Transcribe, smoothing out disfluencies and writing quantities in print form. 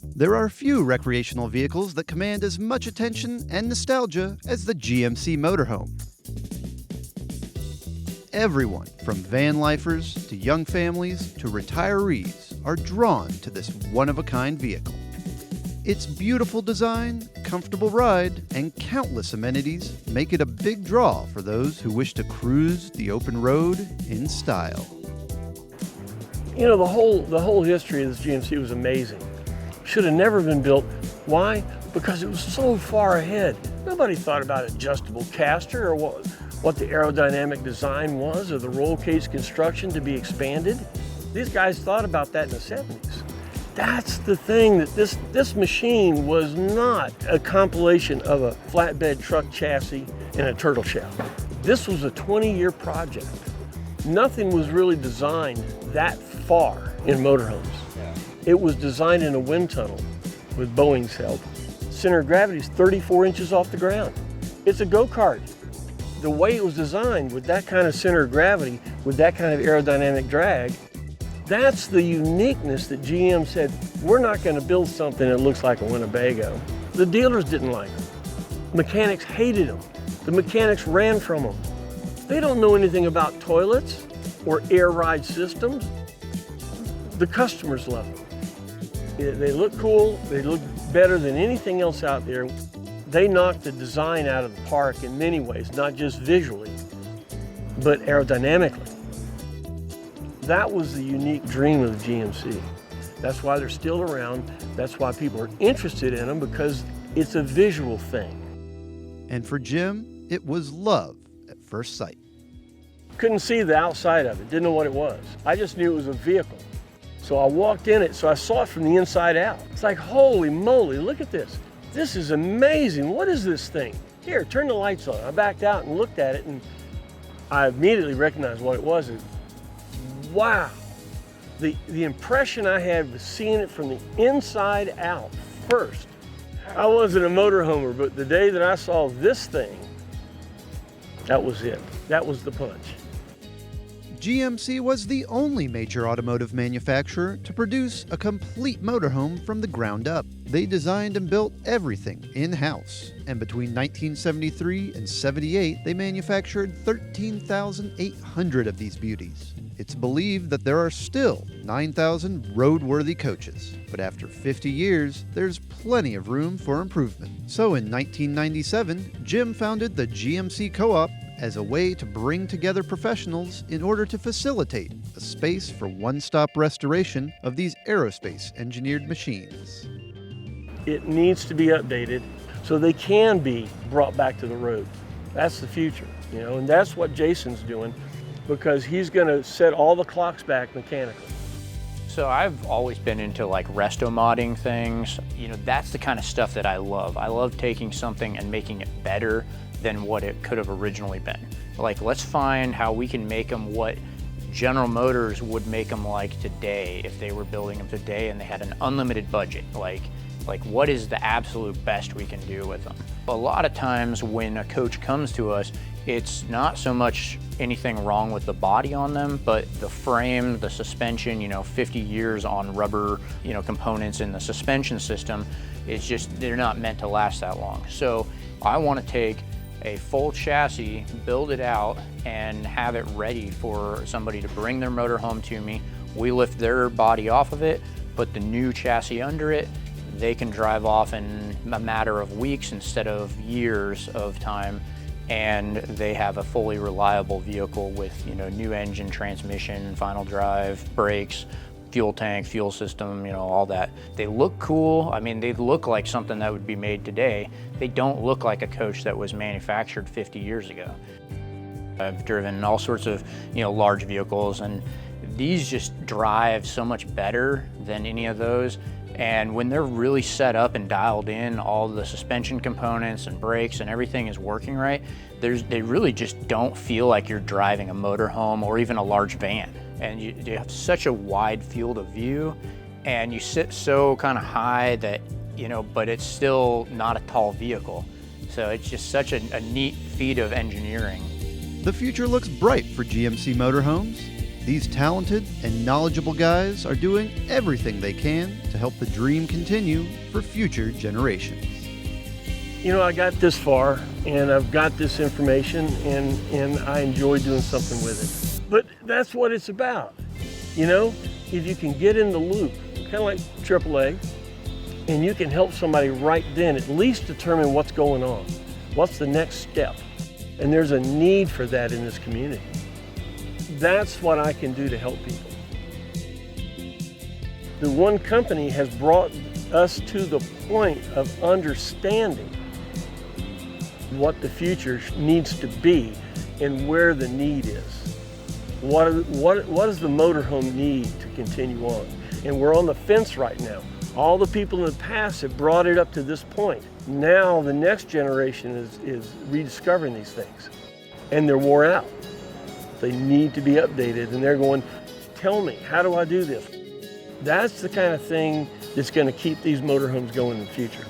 There are few recreational vehicles that command as much attention and nostalgia as the GMC Motorhome. Everyone, from van lifers to young families to retirees, are drawn to this one-of-a-kind vehicle. Its beautiful design, comfortable ride, and countless amenities make it a big draw for those who wish to cruise the open road in style. You know, the whole history of this GMC was amazing. Should have never been built. Why? Because it was so far ahead. Nobody thought about adjustable caster or what the aerodynamic design was, or the roll cage construction to be expanded. These guys thought about that in the 70s. That's the thing, that this machine was not a compilation of a flatbed truck chassis and a turtle shell. This was a 20-year project. Nothing was really designed that far in motorhomes. It was designed in a wind tunnel with Boeing's help. Center of gravity is 34 inches off the ground. It's a go-kart. The way it was designed with that kind of center of gravity, with that kind of aerodynamic drag, that's the uniqueness that GM said, we're not going to build something that looks like a Winnebago. The dealers didn't like them. Mechanics hated them. The mechanics ran from them. They don't know anything about toilets or air ride systems. The customers love them. They look cool, they look better than anything else out there. They knocked the design out of the park in many ways, not just visually, but aerodynamically. That was the unique dream of the GMC. That's why they're still around. That's why people are interested in them, because it's a visual thing. And for Jim, it was love at first sight. Couldn't see the outside of it, didn't know what it was. I just knew it was a vehicle. So I walked in it, so I saw it from the inside out. It's like, holy moly, look at this. This is amazing. What is this thing? Here, turn the lights on. I backed out and looked at it, and I immediately recognized what it was. Wow. The impression I had was seeing it from the inside out first. I wasn't a motorhomer, but the day that I saw this thing, that was it. That was the punch. GMC was the only major automotive manufacturer to produce a complete motorhome from the ground up. They designed and built everything in-house, and between 1973 and 78, they manufactured 13,800 of these beauties. It's believed that there are still 9,000 roadworthy coaches, but after 50 years, there's plenty of room for improvement. So in 1997, Jim founded the GMC Co-op as a way to bring together professionals in order to facilitate a space for one-stop restoration of these aerospace-engineered machines. It needs to be updated so they can be brought back to the road. That's the future, you know, and that's what Jason's doing, because he's going to set all the clocks back mechanically. So I've always been into like resto modding things. You know, that's the kind of stuff that I love. I love taking something and making it better than what it could have originally been. Like, let's find how we can make them what General Motors would make them like today if they were building them today and they had an unlimited budget. Like what is the absolute best we can do with them? A lot of times when a coach comes to us, it's not so much anything wrong with the body on them, but the frame, the suspension, you know, 50 years on rubber, you know, components in the suspension system, it's just, they're not meant to last that long. So I want to take a full chassis, build it out, and have it ready for somebody to bring their motorhome to me. We lift their body off of it, put the new chassis under it. They can drive off in a matter of weeks instead of years of time, and they have a fully reliable vehicle with, you know, new engine, transmission, final drive, brakes, fuel tank, fuel system, you know, all that. They look cool. I mean, they look like something that would be made today. They don't look like a coach that was manufactured 50 years ago. I've driven all sorts of, you know, large vehicles, and these just drive so much better than any of those. And when they're really set up and dialed in, all the suspension components and brakes and everything is working right, they really just don't feel like you're driving a motorhome or even a large van. And you have such a wide field of view, and you sit so kind of high that, you know, but it's still not a tall vehicle. So it's just such a neat feat of engineering. The future looks bright for GMC Motorhomes. These talented and knowledgeable guys are doing everything they can to help the dream continue for future generations. You know, I got this far and I've got this information and I enjoy doing something with it. But that's what it's about. You know, if you can get in the loop, kind of like AAA, and you can help somebody right then at least determine what's going on. What's the next step? And there's a need for that in this community. That's what I can do to help people. The one company has brought us to the point of understanding what the future needs to be and where the need is. What does the motorhome need to continue on? And we're on the fence right now. All the people in the past have brought it up to this point. Now the next generation is rediscovering these things. And they're wore out. They need to be updated and they're going, tell me, how do I do this? That's the kind of thing that's going to keep these motorhomes going in the future.